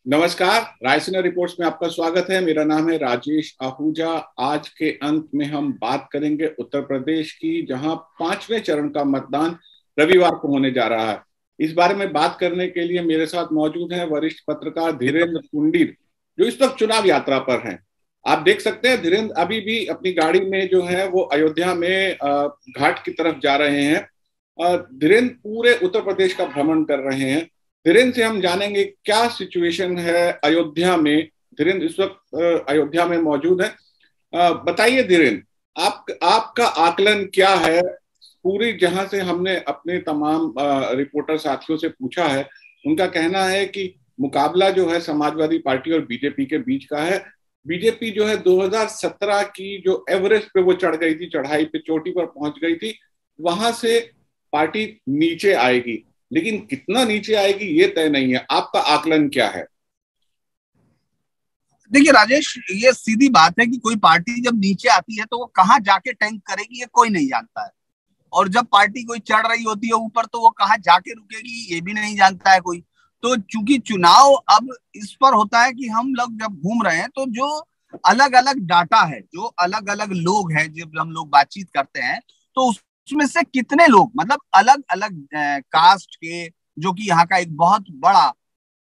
नमस्कार, रायसीना रिपोर्ट्स में आपका स्वागत है। मेरा नाम है राजेश आहूजा। आज के अंत में हम बात करेंगे उत्तर प्रदेश की, जहां 5वें चरण का मतदान रविवार को होने जा रहा है। इस बारे में बात करने के लिए मेरे साथ मौजूद हैं वरिष्ठ पत्रकार धीरेन्द्र पुंडीर, जो इस वक्त चुनाव यात्रा पर हैं। आप देख सकते हैं धीरेन्द्र अभी भी अपनी गाड़ी में जो है वो अयोध्या में घाट की तरफ जा रहे हैं। धीरेन्द्र पूरे उत्तर प्रदेश का भ्रमण कर रहे हैं। धीरेन्द्र से हम जानेंगे क्या सिचुएशन है अयोध्या में। धीरेन्द्र इस वक्त अयोध्या में मौजूद है। बताइए धीरेन्द्र, आपका आकलन क्या है? पूरी जहां से हमने अपने तमाम रिपोर्टर साथियों से पूछा है, उनका कहना है कि मुकाबला जो है समाजवादी पार्टी और बीजेपी के बीच का है। बीजेपी जो है 2017 की जो एवरेस्ट पे वो चढ़ गई थी, चढ़ाई पे चोटी पर पहुंच गई थी, वहां से पार्टी नीचे आएगी, लेकिन कितना नीचे आएगी ये तय नहीं है। आपका आकलन क्या है? देखिए राजेश, ये सीधी बात है कि कोई पार्टी जब नीचे आती है तो वो कहाँ जाके टैंक करेगी ये कोई नहीं जानता है, और जब पार्टी कोई चढ़ रही होती है ऊपर तो वो कहाँ जाके रुकेगी ये भी नहीं जानता है कोई। तो चूंकि चुनाव अब इस पर होता है कि हम लोग जब घूम रहे हैं तो जो अलग अलग डाटा है, जो अलग अलग लोग हैं, जब हम लोग बातचीत करते हैं तो उसमें से कितने लोग मतलब अलग अलग कास्ट के, जो कि यहाँ का एक बहुत बड़ा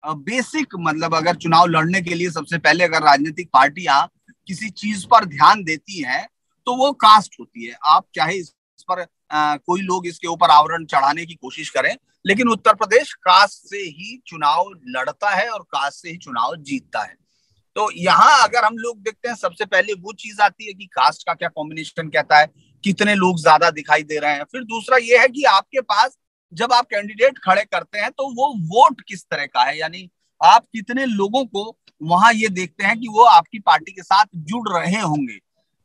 बेसिक मतलब अगर चुनाव लड़ने के लिए सबसे पहले अगर राजनीतिक पार्टियां किसी चीज पर ध्यान देती हैं तो वो कास्ट होती है। आप चाहे इस पर कोई लोग इसके ऊपर आवरण चढ़ाने की कोशिश करें, लेकिन उत्तर प्रदेश कास्ट से ही चुनाव लड़ता है और कास्ट से ही चुनाव जीतता है। तो यहाँ अगर हम लोग देखते हैं, सबसे पहले वो चीज आती है कि कास्ट का क्या कॉम्बिनेशन कहता है, कितने लोग ज्यादा दिखाई दे रहे हैं। फिर दूसरा ये है कि आपके पास जब आप कैंडिडेट खड़े करते हैं तो वो वोट किस तरह का है, यानी आप कितने लोगों को वहां ये देखते हैं कि वो आपकी पार्टी के साथ जुड़ रहे होंगे।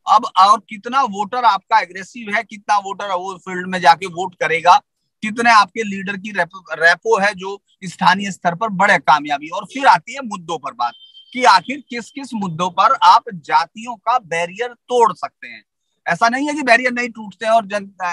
अब और कितना वोटर आपका एग्रेसिव है, कितना वोटर वो फील्ड में जाके वोट करेगा, कितने आपके लीडर की रेपो है जो स्थानीय स्तर पर बड़े कामयाबी। और फिर आती है मुद्दों पर बात कि आखिर किस किस मुद्दों पर आप जातियों का बैरियर तोड़ सकते हैं। ऐसा नहीं है कि बैरियर नहीं टूटते हैं, और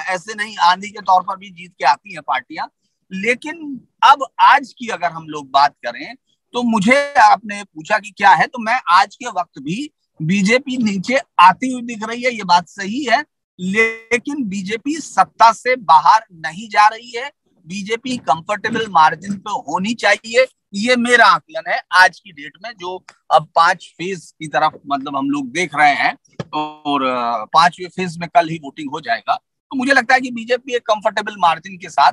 ऐसे नहीं आंधी के तौर पर भी जीत के आती हैं पार्टियां। लेकिन अब आज की अगर हम लोग बात करें तो मुझे आपने पूछा कि क्या है, तो मैं आज के वक्त भी बीजेपी नीचे आती हुई दिख रही है, ये बात सही है, लेकिन बीजेपी सत्ता से बाहर नहीं जा रही है। बीजेपी कंफर्टेबल मार्जिन पे होनी चाहिए, ये मेरा आकलन है आज की डेट में। जो अब 5 फेज की तरफ मतलब हम लोग देख रहे हैं, और 5वें फेज में कल ही वोटिंग हो जाएगा, तो मुझे लगता है कि बीजेपी एक कंफर्टेबल मार्जिन के साथ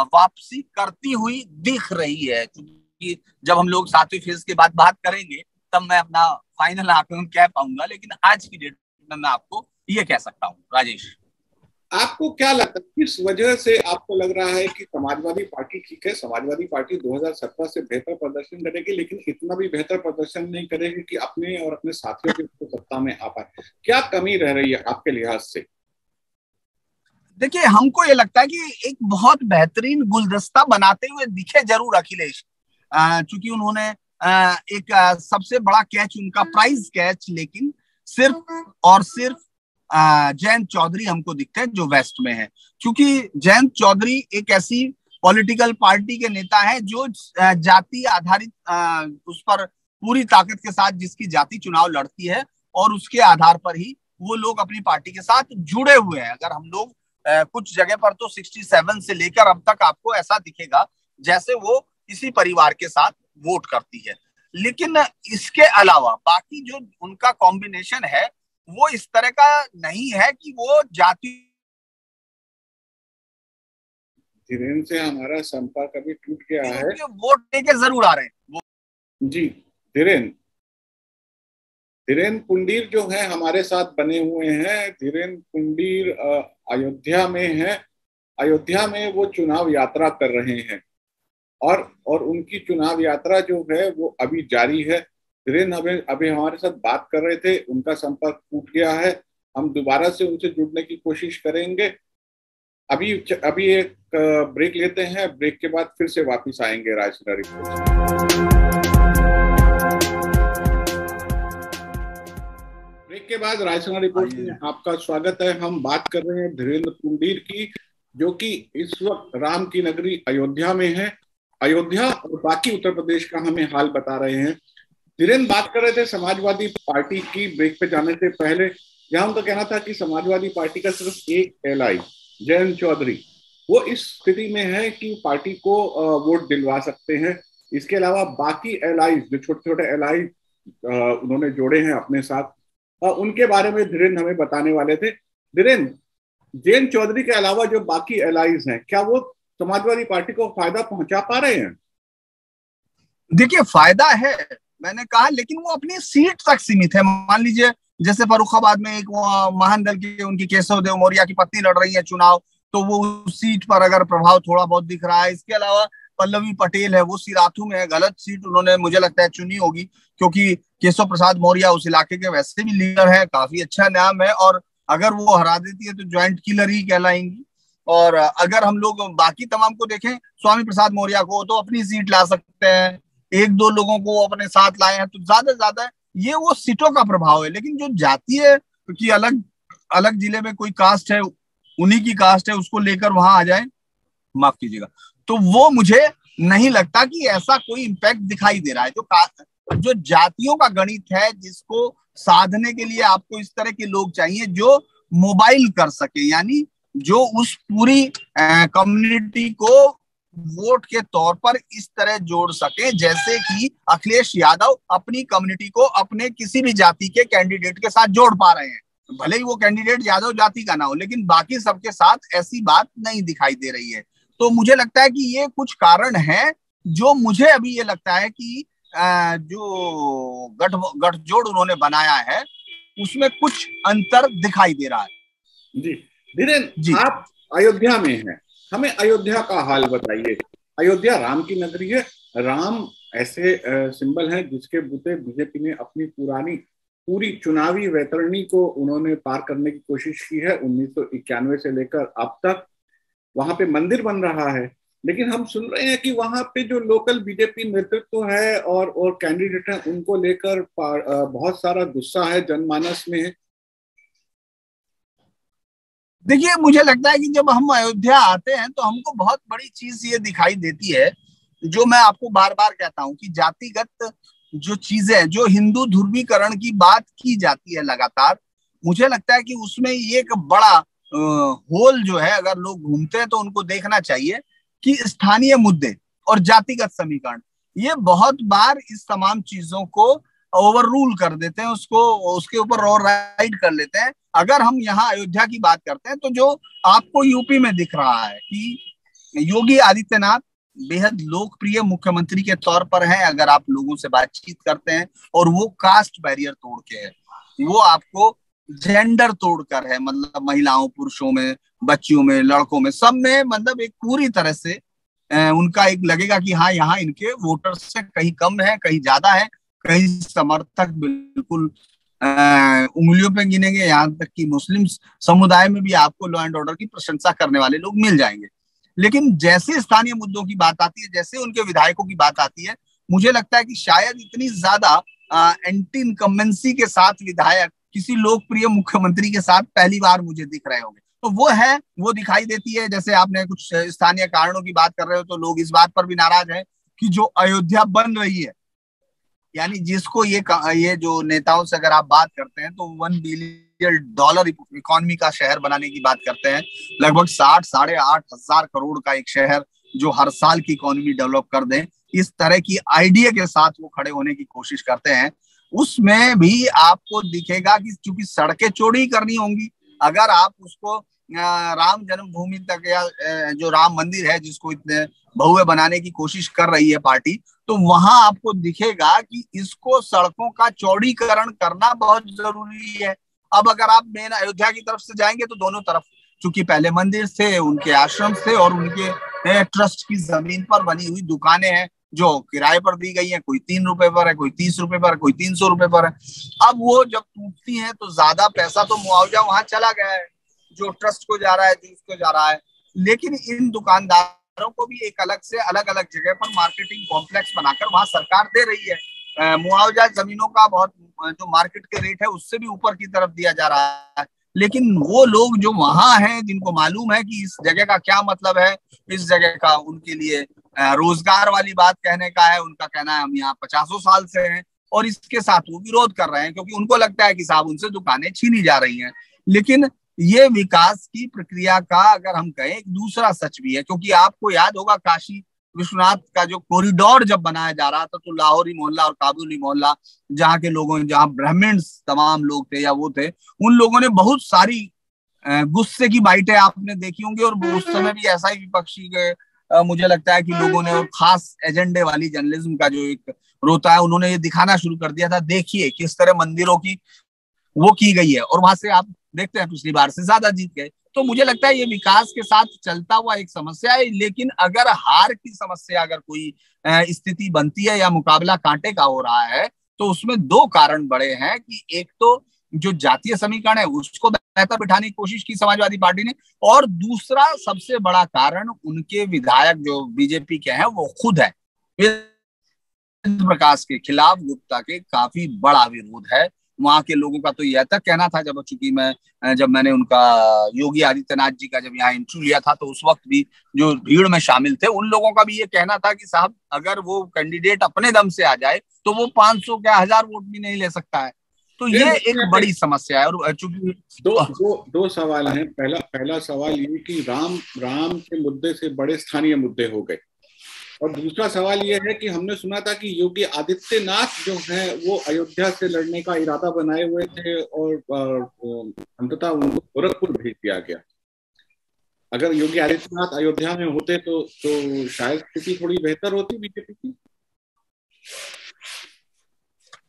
वापसी करती हुई दिख रही है। क्योंकि जब हम लोग 7वें फेज के बाद बात करेंगे तब मैं अपना फाइनल आकलन कह पाऊंगा, लेकिन आज की डेट में मैं आपको ये कह सकता हूँ। राजेश, आपको क्या लगता है किस वजह से आपको लग रहा है कि समाजवादी पार्टी, ठीक है समाजवादी पार्टी 2017 से बेहतर प्रदर्शन करेगी, लेकिन इतना भी बेहतर प्रदर्शन नहीं करेगी कि अपने और अपने साथियों के सत्ता में आ पाए? क्या कमी रह रही है आपके लिहाज से? देखिए हमको ये लगता है कि एक बहुत बेहतरीन गुलदस्ता बनाते हुए दिखे जरूर अखिलेश, चूंकि उन्होंने एक सबसे बड़ा कैच, उनका प्राइज कैच, लेकिन सिर्फ और सिर्फ जयंत चौधरी हमको दिखते हैं जो वेस्ट में है। क्योंकि जयंत चौधरी एक ऐसी पॉलिटिकल पार्टी के नेता है जो जाति आधारित उस पर पूरी ताकत के साथ जिसकी जाति चुनाव लड़ती है, और उसके आधार पर ही वो लोग अपनी पार्टी के साथ जुड़े हुए हैं। अगर हम लोग कुछ जगह पर तो 67 से लेकर अब तक आपको ऐसा दिखेगा जैसे वो इसी परिवार के साथ वोट करती है। लेकिन इसके अलावा बाकी जो उनका कॉम्बिनेशन है वो इस तरह का नहीं है कि वो जाति। धीरेन्द्र से हमारा संपर्क अभी टूट गया है। वोट लेके जरूर आ रहे हैं जी धीरेन्द्र, धीरेन्द्र पुंडीर जो है हमारे साथ बने हुए हैं। धीरेन्द्र पुंडीर अयोध्या में है। अयोध्या में वो चुनाव यात्रा कर रहे हैं, और उनकी चुनाव यात्रा जो है वो अभी जारी है। धीरेन्द्र अभी हमारे साथ बात कर रहे थे, उनका संपर्क टूट गया है। हम दोबारा से उनसे जुड़ने की कोशिश करेंगे। अभी एक ब्रेक लेते हैं, ब्रेक के बाद फिर से वापस आएंगे रायसीना रिपोर्ट। ब्रेक के बाद रायसीना रिपोर्ट में आपका स्वागत है। हम बात कर रहे हैं धीरेन्द्र पुंडीर की, जो कि इस वक्त राम की नगरी अयोध्या में है। अयोध्या और बाकी उत्तर प्रदेश का हमें हाल बता रहे हैं। धीरेन्द्र बात कर रहे थे समाजवादी पार्टी की, ब्रेक पे जाने से पहले, जहां उनका कहना था कि समाजवादी पार्टी का सिर्फ एक एलआई जयंत चौधरी वो इस स्थिति में है कि पार्टी को वोट दिलवा सकते हैं। इसके अलावा बाकी एलआई, जो छोटे छोटे एलआई उन्होंने जोड़े हैं अपने साथ, उनके बारे में धीरेन्द्र हमें बताने वाले थे। धीरेन्द्र, जयंत चौधरी के अलावा जो बाकी एलआईज हैं, क्या वो समाजवादी पार्टी को फायदा पहुंचा पा रहे हैं? देखिए, फायदा है, मैंने कहा, लेकिन वो अपनी सीट तक सीमित है। मान लीजिए जैसे फर्रुखाबाद में एक महान दल की उनकी केशव देव मौर्य की पत्नी लड़ रही है चुनाव, तो वो उस सीट पर अगर प्रभाव थोड़ा बहुत दिख रहा है। इसके अलावा पल्लवी पटेल है, वो सिराथू में है, गलत सीट उन्होंने मुझे लगता है चुनी होगी, क्योंकि केशव प्रसाद मौर्य उस इलाके के वैसे भी लीडर है, काफी अच्छा नाम है, और अगर वो हरा देती है तो ज्वाइंट किलर ही कहलाएंगी। और अगर हम लोग बाकी तमाम को देखें, स्वामी प्रसाद मौर्य को तो अपनी सीट ला सकते हैं, एक दो लोगों को अपने साथ लाए हैं, तो ज्यादा ज्यादा ये वो सीटों का प्रभाव है। लेकिन जो जातीय की अलग अलग जिले में कोई कास्ट है, उन्हीं की कास्ट है, उसको लेकर वहां आ जाए, माफ कीजिएगा, तो वो मुझे नहीं लगता कि ऐसा कोई इम्पैक्ट दिखाई दे रहा है। जो जातियों का गणित है, जिसको साधने के लिए आपको इस तरह के लोग चाहिए जो मोबाइल कर सके, यानी जो उस पूरी कम्युनिटी को वोट के तौर पर इस तरह जोड़ सके, जैसे कि अखिलेश यादव अपनी कम्युनिटी को अपने किसी भी जाति के कैंडिडेट के साथ जोड़ पा रहे हैं। भले ही वो कैंडिडेट यादव जाति का ना हो, लेकिन बाकी सबके साथ ऐसी बात नहीं दिखाई दे रही है। तो मुझे लगता है कि ये कुछ कारण है, जो मुझे अभी ये लगता है कि जो गठजोड़ उन्होंने बनाया है, उसमें कुछ अंतर दिखाई दे रहा है। जी धीरेन्द्र, आप अयोध्या में हैं, हमें अयोध्या का हाल बताइए। अयोध्या राम की नगरी है। राम ऐसे सिंबल हैं जिसके बूते बीजेपी ने अपनी पूरी चुनावी वैतरणी को उन्होंने पार करने की कोशिश की है। 1991 से लेकर अब तक वहां पे मंदिर बन रहा है, लेकिन हम सुन रहे हैं कि वहां पे जो लोकल बीजेपी नेतृत्व है और कैंडिडेट हैं, उनको लेकर बहुत सारा गुस्सा है जनमानस में। देखिए, मुझे लगता है कि जब हम अयोध्या आते हैं तो हमको बहुत बड़ी चीज ये दिखाई देती है, जो मैं आपको बार बार कहता हूं कि जातिगत जो चीजें, जो हिंदू ध्रुवीकरण की बात की जाती है लगातार, मुझे लगता है कि उसमें एक बड़ा होल जो है, अगर लोग घूमते हैं तो उनको देखना चाहिए कि स्थानीय मुद्दे और जातिगत समीकरण, ये बहुत बार इस तमाम चीजों को ओवर रूल कर देते हैं, उसको उसके ऊपर और राइड कर लेते हैं। अगर हम यहाँ अयोध्या की बात करते हैं, तो जो आपको यूपी में दिख रहा है कि योगी आदित्यनाथ बेहद लोकप्रिय मुख्यमंत्री के तौर पर हैं, अगर आप लोगों से बातचीत करते हैं, और वो कास्ट बैरियर तोड़ के है, वो आपको जेंडर तोड़कर है, मतलब महिलाओं पुरुषों में, बच्चियों में, लड़कों में, सब में, मतलब एक पूरी तरह से उनका एक लगेगा कि हाँ, यहाँ इनके वोटर्स से कहीं कम है, कहीं ज्यादा है, कहीं समर्थक बिल्कुल उंगलियों पे गिनेंगे। यहाँ तक कि मुस्लिम समुदाय में भी आपको लॉ एंड ऑर्डर की प्रशंसा करने वाले लोग मिल जाएंगे। लेकिन जैसे स्थानीय मुद्दों की बात आती है, जैसे उनके विधायकों की बात आती है, मुझे लगता है कि शायद इतनी ज्यादा एंटी इनकम्बेंसी के साथ विधायक किसी लोकप्रिय मुख्यमंत्री के साथ पहली बार मुझे दिख रहे होंगे। तो वो है, वो दिखाई देती है। जैसे आपने कुछ स्थानीय कारणों की बात कर रहे हो, तो लोग इस बात पर भी नाराज हैं कि जो अयोध्या बन रही है, यानी जिसको ये जो नेताओं से अगर आप बात करते हैं, तो $1 बिलियन इकोनॉमी का शहर बनाने की बात करते हैं, लगभग 60-8,500 करोड़ का एक शहर जो हर साल की इकोनॉमी डेवलप कर दें, इस तरह की आइडिया के साथ वो खड़े होने की कोशिश करते हैं। उसमें भी आपको दिखेगा कि चूंकि सड़कें चौड़ी करनी होंगी, अगर आप उसको राम जन्मभूमि तक, या जो राम मंदिर है जिसको इतने भव्य बनाने की कोशिश कर रही है पार्टी, तो वहां आपको दिखेगा कि इसको सड़कों का चौड़ीकरण करना बहुत जरूरी है। अब अगर आप मेन अयोध्या की तरफ से जाएंगे, तो दोनों तरफ चूंकि पहले मंदिर थे, उनके आश्रम थे, और उनके ट्रस्ट की जमीन पर बनी हुई दुकानें हैं जो किराए पर दी गई है, कोई ₹3 पर है, कोई ₹30 पर, कोई ₹300 पर है। अब वो जब टूटती हैं, तो ज्यादा पैसा तो मुआवजा वहां चला गया है, जो ट्रस्ट को जा रहा है, जो उसको जा रहा है। लेकिन इन दुकानदारों को भी एक अलग से अलग अलग जगह पर मार्केटिंग कॉम्प्लेक्स बनाकर वहां सरकार दे रही है मुआवजा। जमीनों का बहुत, जो मार्केट के रेट है उससे भी ऊपर की तरफ दिया जा रहा है। लेकिन वो लोग जो वहां हैं, जिनको मालूम है कि इस जगह का क्या मतलब है, इस जगह का उनके लिए रोजगार वाली बात कहने का है, उनका कहना है हम यहाँ 50 साल से हैं, और इसके साथ वो विरोध कर रहे हैं क्योंकि उनको लगता है कि साहब उनसे दुकानें छीनी जा रही हैं। लेकिन ये विकास की प्रक्रिया का अगर हम कहें, एक दूसरा सच भी है, क्योंकि आपको याद होगा काशी विश्वनाथ का जो कॉरिडोर जब बनाया जा रहा था, तो लाहौरी मोहल्ला और काबुली मोहल्ला, जहाँ के लोगों, जहाँ ब्राह्मण्स तमाम लोग थे या वो थे, उन लोगों ने बहुत सारी गुस्से की बाइटें आपने देखी होंगी। और उस समय भी ऐसा ही विपक्षी के मुझे लगता है कि लोगों ने, और खास एजेंडे वाली जर्नलिज्म का जो एक रोता है, उन्होंने ये दिखाना शुरू कर दिया था, देखिए किस तरह मंदिरों की वो की गई है, और वहां से आप देखते हैं पिछली बार से ज्यादा जीत गए। तो मुझे लगता है ये विकास के साथ चलता हुआ एक समस्या है। लेकिन अगर हार की समस्या, अगर कोई स्थिति बनती है या मुकाबला कांटे का हो रहा है, तो उसमें दो कारण बड़े हैं कि एक तो जो जातीय समीकरण है उसको बेहतर बिठाने की कोशिश की समाजवादी पार्टी ने, और दूसरा सबसे बड़ा कारण उनके विधायक जो बीजेपी के हैं वो खुद है। प्रकाश के खिलाफ गुप्ता के काफी बड़ा विरोध है वहां के लोगों का। तो यह तक कहना था, जब मैंने उनका योगी आदित्यनाथ जी का जब यहाँ इंटरव्यू लिया था, तो उस वक्त भी जो भीड़ में शामिल थे उन लोगों का भी ये कहना था कि साहब अगर वो कैंडिडेट अपने दम से आ जाए तो वो 500 क्या 1000 वोट भी नहीं ले सकता है। तो ये एक बड़ी समस्या है। और चूंकि दो सवाल हैं। पहला सवाल ये कि राम के मुद्दे से बड़े स्थानीय मुद्दे हो गए, और दूसरा सवाल यह है कि हमने सुना था कि योगी आदित्यनाथ जो हैं वो अयोध्या से लड़ने का इरादा बनाए हुए थे, और अंततः उनको गोरखपुर भेज दिया गया। अगर योगी आदित्यनाथ अयोध्या में होते तो शायद स्थिति थोड़ी बेहतर होती बीजेपी की।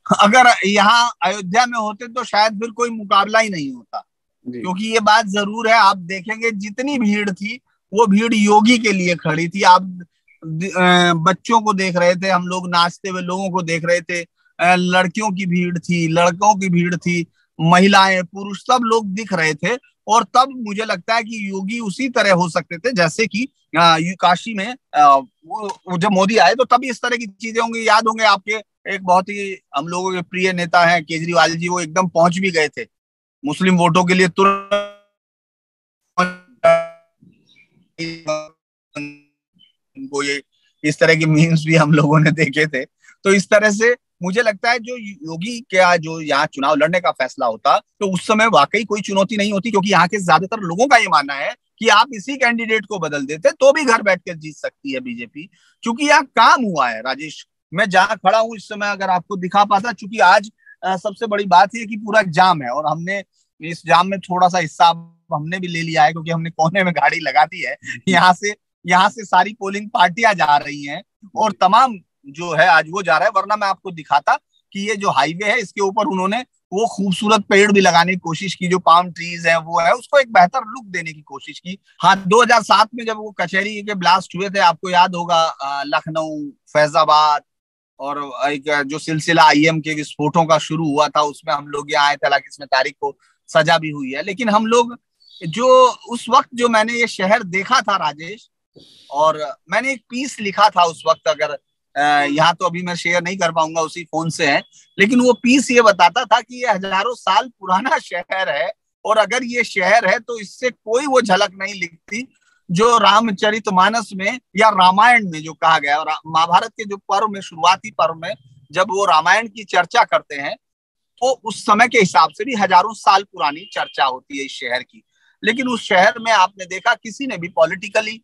अगर यहाँ अयोध्या में होते तो शायद फिर कोई मुकाबला ही नहीं होता, क्योंकि ये बात जरूर है। आप देखेंगे जितनी भीड़ थी वो भीड़ योगी के लिए खड़ी थी। आप बच्चों को देख रहे थे, हम लोग नाचते हुए लोगों को देख रहे थे, लड़कियों की भीड़ थी, लड़कों की भीड़ थी, महिलाएं पुरुष सब लोग दिख रहे थे। और तब मुझे लगता है कि योगी उसी तरह हो सकते थे जैसे कि काशी में वो जब मोदी आए तो तब इस तरह की चीजें होंगी। याद होंगे आपके, एक बहुत ही हम लोगों के प्रिय नेता हैं केजरीवाल जी, वो एकदम पहुंच भी गए थे मुस्लिम वोटों के लिए तुरंत। उनको ये इस तरह के मीम्स भी हम लोगों ने देखे थे। तो इस तरह से मुझे लगता है जो योगी का जो यहाँ चुनाव लड़ने का फैसला होता तो उस समय वाकई कोई चुनौती नहीं होती, क्योंकि यहाँ के ज्यादातर लोगों का ये मानना है कि आप इसी कैंडिडेट को बदल देते तो भी घर बैठ कर जीत सकती है बीजेपी। चूंकि यहाँ काम हुआ है राजेश, मैं जहाँ खड़ा हूँ इस समय अगर आपको दिखा पाता, चूंकि आज सबसे बड़ी बात यह कि पूरा जाम है, और हमने इस जाम में थोड़ा सा हिस्सा हमने भी ले लिया है, क्योंकि हमने कोने में गाड़ी लगा दी है। यहाँ से सारी पोलिंग पार्टियां जा रही हैं और तमाम जो है आज वो जा रहा है। वरना मैं आपको दिखाता कि ये जो हाईवे है इसके ऊपर उन्होंने वो खूबसूरत पेड़ भी लगाने की कोशिश की, जो पाम ट्रीज है वो है, उसको एक बेहतर लुक देने की कोशिश की। हाँ, 2007 में जब वो कचहरी के ब्लास्ट हुए थे, आपको याद होगा, लखनऊ, फैजाबाद, और एक जो सिलसिला आईएम के विस्फोटों का शुरू हुआ था उसमें हम लोग यहाँ आए थे। हालांकि इसमें तारीख को सजा भी हुई है, लेकिन हम लोग जो उस वक्त जो मैंने ये शहर देखा था राजेश, और मैंने एक पीस लिखा था उस वक्त, अगर यहाँ तो अभी मैं शेयर नहीं कर पाऊंगा, उसी फोन से है, लेकिन वो पीस ये बताता था कि ये हजारों साल पुराना शहर है, और अगर ये शहर है तो इससे कोई वो झलक नहीं लिखती जो रामचरितमानस में या रामायण में जो कहा गया। और महाभारत के जो पर्व में, शुरुआती पर्व में जब वो रामायण की चर्चा करते हैं तो उस समय के हिसाब से भी हजारों साल पुरानी चर्चा होती है इस शहर की। लेकिन उस शहर में आपने देखा किसी ने भी पॉलिटिकली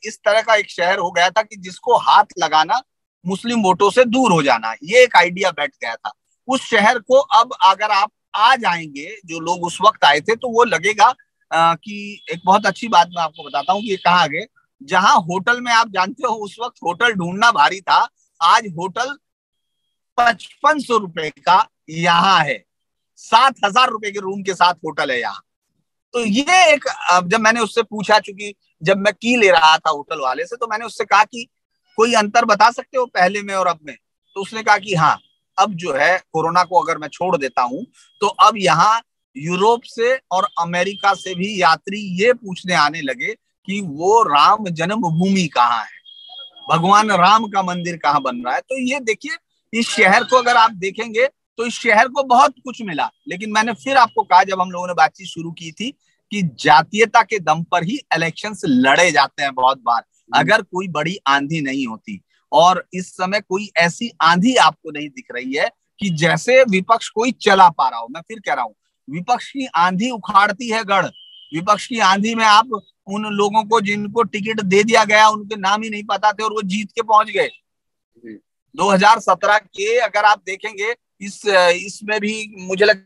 इस तरह का एक शहर हो गया था कि जिसको हाथ लगाना मुस्लिम वोटों से दूर हो जाना, ये एक आइडिया बैठ गया था। उस शहर को अब अगर आप आ जाएंगे, जो लोग उस वक्त आए थे, तो वो लगेगा कि एक बहुत अच्छी बात मैं आपको बताता हूँ कि ये कहाँ आगे, जहां होटल में आप जानते हो उस वक्त होटल ढूंढना भारी था, आज होटल 5500 रुपए का यहाँ है, 7000 रुपए के रूम के साथ होटल है यहाँ। तो ये एक, जब मैंने उससे पूछा, चूंकि जब मैं की ले रहा था होटल वाले से, तो मैंने उससे कहा कि कोई अंतर बता सकते हो पहले में और अब में? तो उसने कहा कि हाँ, अब जो है कोरोना को अगर मैं छोड़ देता हूं तो अब यहाँ यूरोप से और अमेरिका से भी यात्री ये पूछने आने लगे कि वो राम जन्मभूमि कहाँ है, भगवान राम का मंदिर कहाँ बन रहा है। तो ये देखिए, इस शहर को अगर आप देखेंगे तो इस शहर को बहुत कुछ मिला। लेकिन मैंने फिर आपको कहा जब हम लोगों ने बातचीत शुरू की थी कि जातीयता के दम पर ही इलेक्शंस लड़े जाते हैं बहुत बार, अगर कोई बड़ी आंधी नहीं होती। और इस समय कोई ऐसी आंधी आपको नहीं दिख रही है कि जैसे विपक्ष कोई चला पा रहा हो। मैं फिर कह रहा हूं, विपक्ष की आंधी उखाड़ती है गढ़। विपक्ष की आंधी में आप उन लोगों को जिनको टिकट दे दिया गया उनके नाम ही नहीं पता थे और वो जीत के पहुंच गए। 2017 के अगर आप देखेंगे इसमें भी मुझे लगता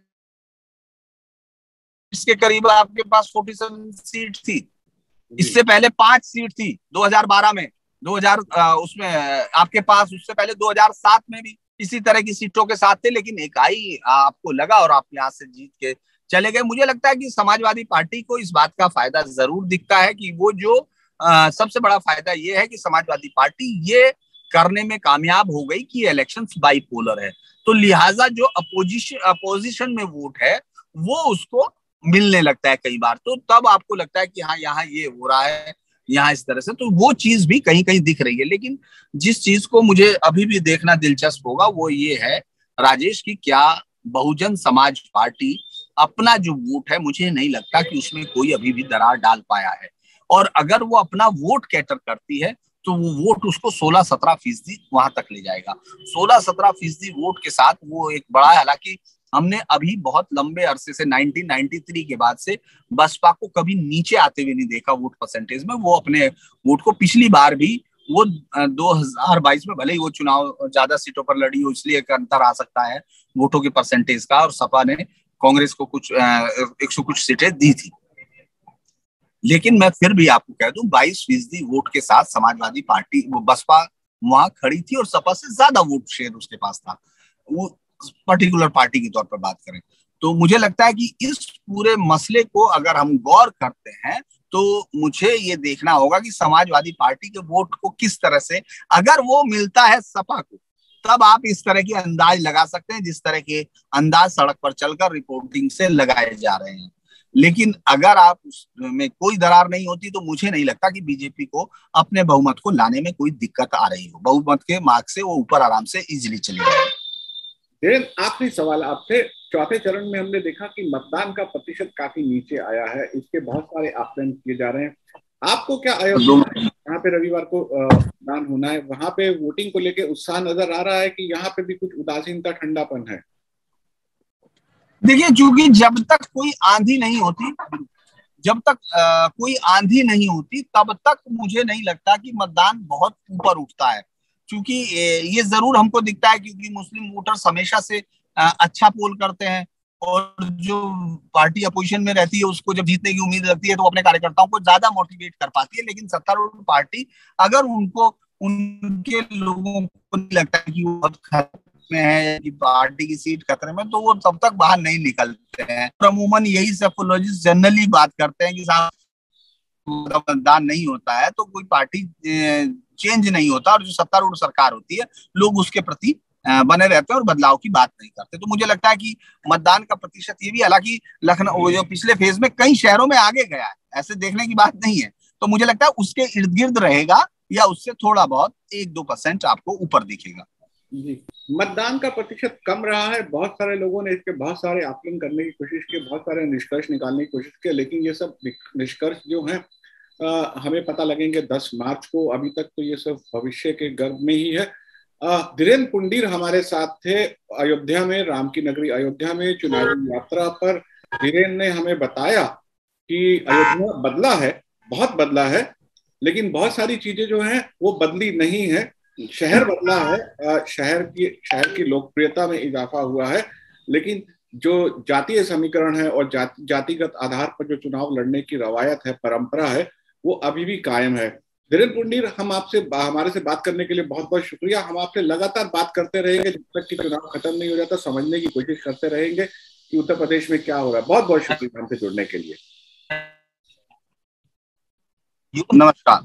इसके करीब आपके पास 47 सीट थी। इससे पहले 5 सीट थी 2012 में, 2000 उसमें आपके पास, उससे पहले 2007 में भी इसी तरह की सीटों के साथ थे। लेकिन इकाई आपको लगा और आप यहाँ से जीत के चले गए। मुझे लगता है कि समाजवादी पार्टी को इस बात का फायदा जरूर दिखता है कि वो जो सबसे बड़ा फायदा ये है कि समाजवादी पार्टी ये करने में कामयाब हो गई कि इलेक्शंस बाइपोलर है। तो लिहाजा जो अपोजिशन में वोट है वो उसको मिलने लगता है कई बार। तो तब आपको लगता है कि हाँ यहाँ ये हो रहा है, यहाँ इस तरह से, तो वो चीज भी कहीं कहीं दिख रही है। लेकिन जिस चीज को मुझे अभी भी देखना दिलचस्प होगा वो ये है राजेश की क्या बहुजन समाज पार्टी अपना जो वोट है, मुझे नहीं लगता कि उसमें कोई अभी भी दरार डाल पाया है। और अगर वो अपना वोट कैटर करती है तो वो वोट उसको 16-17% वहां तक ले जाएगा। 16-17% वोट के साथ वो एक बड़ा, हालांकि हमने अभी बहुत लंबे अरसे से 1993 के बाद से बसपा को कभी नीचे आते हुए नहीं देखा वोट परसेंटेज में। वो अपने वोट को पिछली बार भी वो 2022 में भले ही वो चुनाव ज्यादा सीटों पर लड़ी हो इसलिए एक अंतर आ सकता है वोटों के परसेंटेज का, और सपा ने कांग्रेस को कुछ 100 कुछ सीटें दी थी। लेकिन मैं फिर भी आपको कह दूं 22% वोट के साथ समाजवादी पार्टी, वो बसपा वहां खड़ी थी और सपा से ज्यादा वोट शेयर उसके पास था, वो पर्टिकुलर पार्टी के तौर पर बात करें तो। मुझे लगता है कि इस पूरे मसले को अगर हम गौर करते हैं तो मुझे ये देखना होगा कि समाजवादी पार्टी के वोट को किस तरह से, अगर वो मिलता है सपा को, तब आप इस तरह के अंदाज लगा सकते हैं जिस तरह के अंदाज सड़क पर चलकर रिपोर्टिंग से लगाए जा रहे हैं। लेकिन अगर आप उसमें कोई दरार नहीं होती तो मुझे नहीं लगता कि बीजेपी को अपने बहुमत को लाने में कोई दिक्कत आ रही हो। बहुमत के मार्ग से वो ऊपर आराम से इजिली चली जाएगी। आखिरी सवाल आपसे, चौथे चरण में हमने देखा कि मतदान का प्रतिशत काफी नीचे आया है, इसके बहुत सारे आकलन किए जा रहे हैं। आपको क्या अयोध्या यहाँ पे रविवार को मतदान होना है, वहां पे वोटिंग को लेकर उत्साह नजर आ रहा है कि यहाँ पे भी कुछ उदासीनता, ठंडापन है? देखिए, चूंकि जब तक कोई आंधी नहीं होती, जब तक कोई आंधी नहीं होती तब तक मुझे नहीं लगता कि मतदान बहुत ऊपर उठता है। क्योंकि ये जरूर हमको दिखता है क्योंकि मुस्लिम वोटर्स हमेशा से अच्छा पोल करते हैं और जो पार्टी अपोजिशन में रहती है उसको जब जीतने की उम्मीद लगती है तो अपने कार्यकर्ताओं को ज्यादा मोटिवेट कर पाती है। लेकिन सत्तारूढ़ पार्टी अगर उनको, उनके लोगों को नहीं लगता कि वो बहुत खतरे में है कि पार्टी की सीट खतरे में, तो वो तब तक बाहर नहीं निकलते हैं। अमूमन यही सेफोलॉजिस्ट जनरली बात करते हैं कि मतदान नहीं होता है तो कोई पार्टी चेंज नहीं होता और जो सत्तारूढ़ सरकार होती है लोग उसके प्रति बने रहते हैं और बदलाव की बात नहीं करते। तो मुझे लगता है कि मतदान का प्रतिशत ये भी, हालांकि लखनऊ जो पिछले फेज में कई शहरों में आगे गया है, ऐसे देखने की बात नहीं है, तो मुझे लगता है उसके इर्द गिर्द रहेगा या उससे थोड़ा बहुत 1-2% आपको ऊपर दिखेगा। जी, मतदान का प्रतिशत कम रहा है। बहुत सारे लोगों ने इसके बहुत सारे आकलन करने की कोशिश की, बहुत सारे निष्कर्ष निकालने की कोशिश की, लेकिन ये सब निष्कर्ष जो हैं हमें पता लगेंगे 10 मार्च को। अभी तक तो ये सब भविष्य के गर्भ में ही है। धीरेन्द्र पुंडीर हमारे साथ थे अयोध्या में, राम की नगरी अयोध्या में चुनावी यात्रा पर। धीरेन्द्र ने हमें बताया कि अयोध्या बदला है, बहुत बदला है, लेकिन बहुत सारी चीजें जो हैं वो बदली नहीं है। शहर बदला है, शहर की लोकप्रियता में इजाफा हुआ है, लेकिन जो जातीय समीकरण है और जातिगत आधार पर जो चुनाव लड़ने की रवायत है, परंपरा है, वो अभी भी कायम है। धीरेन्द्र पुंडीर, हमारे से बात करने के लिए बहुत बहुत शुक्रिया। हम आपसे लगातार बात करते रहेंगे जब तक कि चुनाव खत्म नहीं हो जाता, समझने की कोशिश करते रहेंगे कि उत्तर प्रदेश में क्या हो रहा है। बहुत बहुत शुक्रिया हमसे जुड़ने के लिए। नमस्कार।